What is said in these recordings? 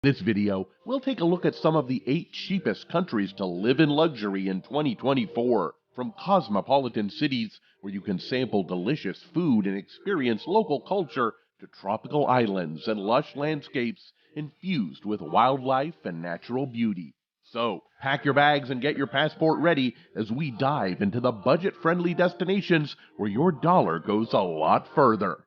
In this video, we'll take a look at some of the 8 cheapest countries to live in luxury in 2024. From cosmopolitan cities where you can sample delicious food and experience local culture to tropical islands and lush landscapes infused with wildlife and natural beauty. So, pack your bags and get your passport ready as we dive into the budget-friendly destinations where your dollar goes a lot further.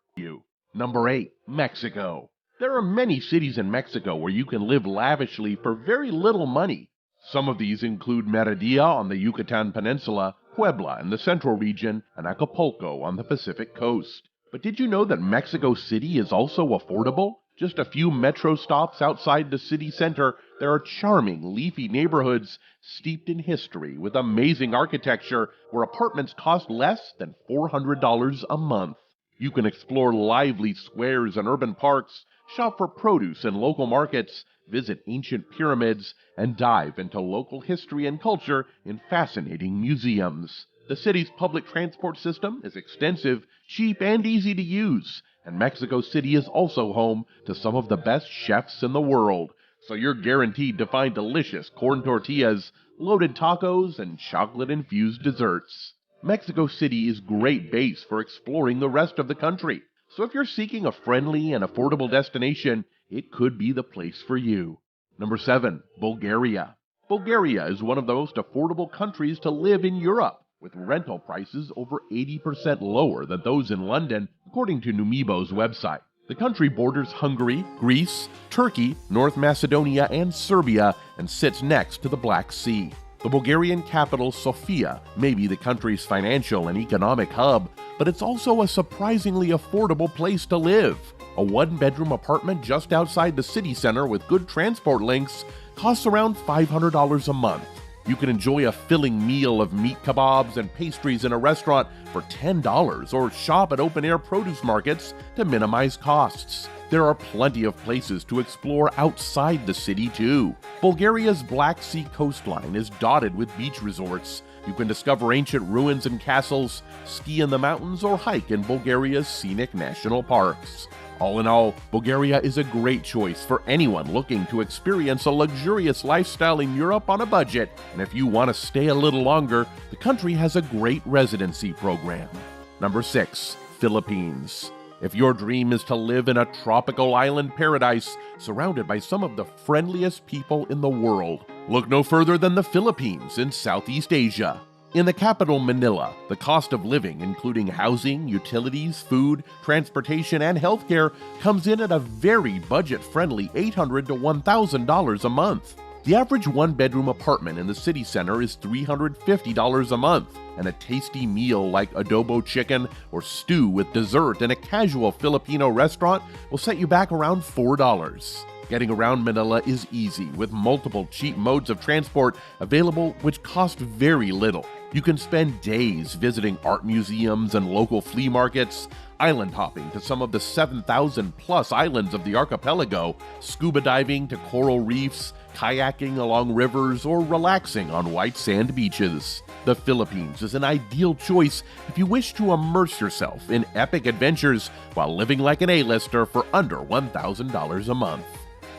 Number 8. Mexico. There are many cities in Mexico where you can live lavishly for very little money. Some of these include Mérida on the Yucatan Peninsula, Puebla in the central region, and Acapulco on the Pacific coast. But did you know that Mexico City is also affordable? Just a few metro stops outside the city center, there are charming, leafy neighborhoods steeped in history with amazing architecture where apartments cost less than $400 a month. You can explore lively squares and urban parks, shop for produce in local markets, visit ancient pyramids, and dive into local history and culture in fascinating museums. The city's public transport system is extensive, cheap, and easy to use, and Mexico City is also home to some of the best chefs in the world, so you're guaranteed to find delicious corn tortillas, loaded tacos, and chocolate-infused desserts. Mexico City is great base for exploring the rest of the country. So if you're seeking a friendly and affordable destination, it could be the place for you. Number 7. Bulgaria. Bulgaria is one of the most affordable countries to live in Europe, with rental prices over 80% lower than those in London, according to Numibo's website. The country borders Hungary, Greece, Turkey, North Macedonia, and Serbia, and sits next to the Black Sea. The Bulgarian capital, Sofia, may be the country's financial and economic hub, but it's also a surprisingly affordable place to live. A one-bedroom apartment just outside the city center with good transport links costs around $500 a month. You can enjoy a filling meal of meat kebabs and pastries in a restaurant for $10 or shop at open-air produce markets to minimize costs. There are plenty of places to explore outside the city, too. Bulgaria's Black Sea coastline is dotted with beach resorts. You can discover ancient ruins and castles, ski in the mountains, or hike in Bulgaria's scenic national parks. All in all, Bulgaria is a great choice for anyone looking to experience a luxurious lifestyle in Europe on a budget, and if you want to stay a little longer, the country has a great residency program. Number 6. Philippines. If your dream is to live in a tropical island paradise surrounded by some of the friendliest people in the world, look no further than the Philippines in Southeast Asia. In the capital, Manila, the cost of living, including housing, utilities, food, transportation, and healthcare, comes in at a very budget-friendly $800 to $1,000 a month. The average one-bedroom apartment in the city center is $350 a month, and a tasty meal like adobo chicken or stew with dessert in a casual Filipino restaurant will set you back around $4. Getting around Manila is easy, with multiple cheap modes of transport available which cost very little. You can spend days visiting art museums and local flea markets, island hopping to some of the 7,000 plus islands of the archipelago, scuba diving to coral reefs, kayaking along rivers, or relaxing on white sand beaches. The Philippines is an ideal choice if you wish to immerse yourself in epic adventures while living like an A-lister for under $1,000 a month.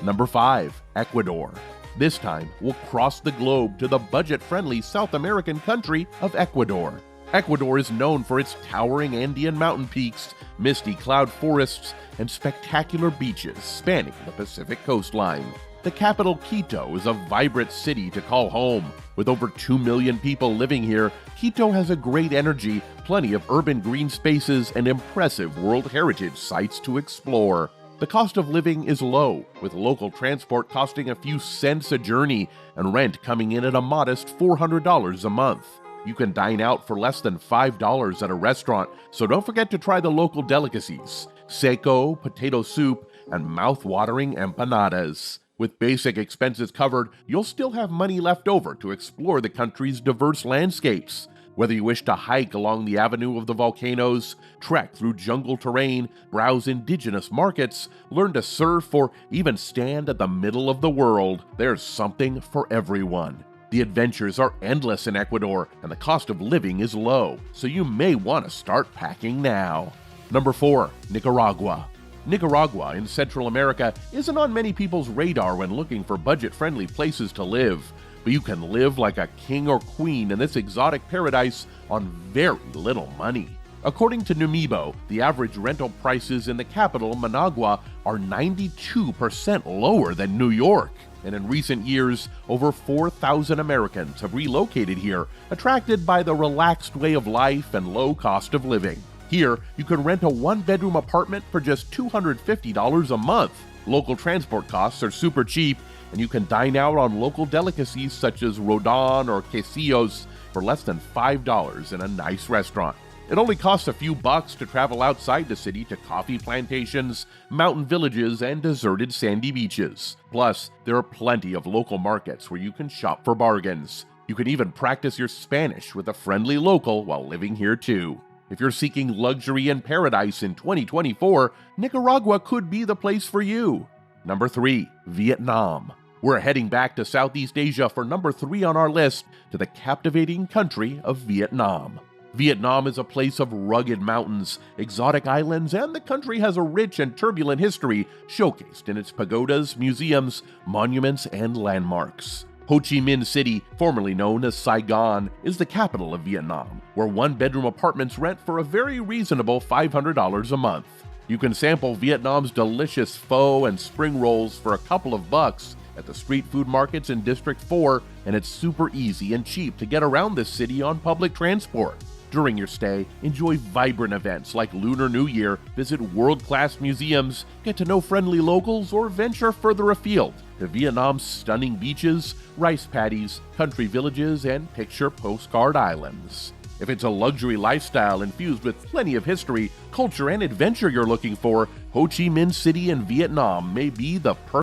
Number 5. Ecuador. This time, we'll cross the globe to the budget-friendly South American country of Ecuador. Ecuador is known for its towering Andean mountain peaks, misty cloud forests, and spectacular beaches spanning the Pacific coastline. The capital, Quito, is a vibrant city to call home. With over 2 million people living here, Quito has a great energy, plenty of urban green spaces, and impressive World Heritage sites to explore. The cost of living is low, with local transport costing a few cents a journey and rent coming in at a modest $400 a month. You can dine out for less than $5 at a restaurant, so don't forget to try the local delicacies, seco, potato soup, and mouth-watering empanadas. With basic expenses covered, you'll still have money left over to explore the country's diverse landscapes. Whether you wish to hike along the Avenue of the Volcanoes, trek through jungle terrain, browse indigenous markets, learn to surf, or even stand at the middle of the world, there's something for everyone. The adventures are endless in Ecuador, and the cost of living is low, so you may want to start packing now. Number 4. Nicaragua. Nicaragua in Central America isn't on many people's radar when looking for budget-friendly places to live, but you can live like a king or queen in this exotic paradise on very little money. According to Numibo, the average rental prices in the capital, Managua, are 92% lower than New York. And in recent years, over 4,000 Americans have relocated here, attracted by the relaxed way of life and low cost of living. Here, you can rent a one-bedroom apartment for just $250 a month. Local transport costs are super cheap, and you can dine out on local delicacies such as rodon or quesillos for less than $5 in a nice restaurant. It only costs a few bucks to travel outside the city to coffee plantations, mountain villages, and deserted sandy beaches. Plus, there are plenty of local markets where you can shop for bargains. You can even practice your Spanish with a friendly local while living here too. If you're seeking luxury and paradise in 2024, Nicaragua could be the place for you. Number 3. Vietnam. We're heading back to Southeast Asia for number 3 on our list, to the captivating country of Vietnam. Vietnam is a place of rugged mountains, exotic islands, and the country has a rich and turbulent history showcased in its pagodas, museums, monuments, and landmarks. Ho Chi Minh City, formerly known as Saigon, is the capital of Vietnam, where one-bedroom apartments rent for a very reasonable $500 a month. You can sample Vietnam's delicious pho and spring rolls for a couple of bucks at the street food markets in District 4, and it's super easy and cheap to get around this city on public transport. During your stay, enjoy vibrant events like Lunar New Year, visit world-class museums, get to know friendly locals, or venture further afield to Vietnam's stunning beaches, rice paddies, country villages, and picture postcard islands. If it's a luxury lifestyle infused with plenty of history, culture, and adventure you're looking for, Ho Chi Minh City in Vietnam may be the perfect